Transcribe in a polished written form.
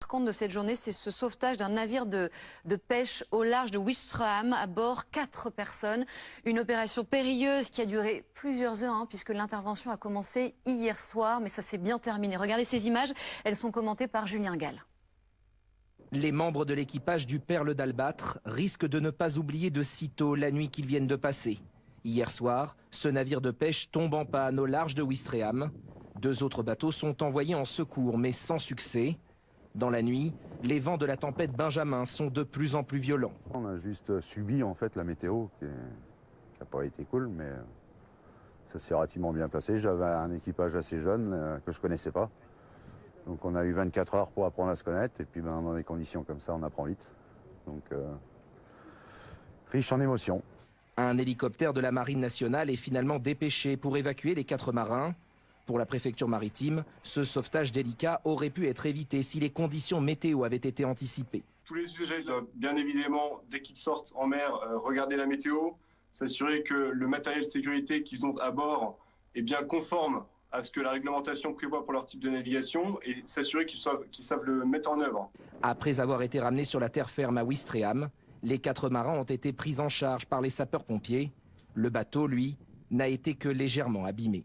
Par contre de cette journée, c'est ce sauvetage d'un navire de pêche au large de Ouistreham. À bord, 4 personnes. Une opération périlleuse qui a duré plusieurs heures, puisque l'intervention a commencé hier soir, mais ça s'est bien terminé. Regardez ces images, elles sont commentées par Julien Gall. Les membres de l'équipage du Perle d'Albâtre risquent de ne pas oublier de sitôt la nuit qu'ils viennent de passer. Hier soir, ce navire de pêche tombe en panne au large de Ouistreham. 2 autres bateaux sont envoyés en secours, mais sans succès. Dans la nuit, les vents de la tempête Benjamin sont de plus en plus violents. On a juste subi en fait la météo qui n'a pas été cool, mais ça s'est relativement bien passé. J'avais un équipage assez jeune que je ne connaissais pas. Donc on a eu 24 heures pour apprendre à se connaître et puis dans des conditions comme ça, on apprend vite. Donc riche en émotions. Un hélicoptère de la Marine nationale est finalement dépêché pour évacuer les 4 marins. Pour la préfecture maritime, ce sauvetage délicat aurait pu être évité si les conditions météo avaient été anticipées. Tous les usagers doivent bien évidemment, dès qu'ils sortent en mer, regarder la météo, s'assurer que le matériel de sécurité qu'ils ont à bord est bien conforme à ce que la réglementation prévoit pour leur type de navigation et s'assurer qu'ils savent le mettre en œuvre. Après avoir été ramenés sur la terre ferme à Ouistreham, les 4 marins ont été pris en charge par les sapeurs-pompiers. Le bateau, lui, n'a été que légèrement abîmé.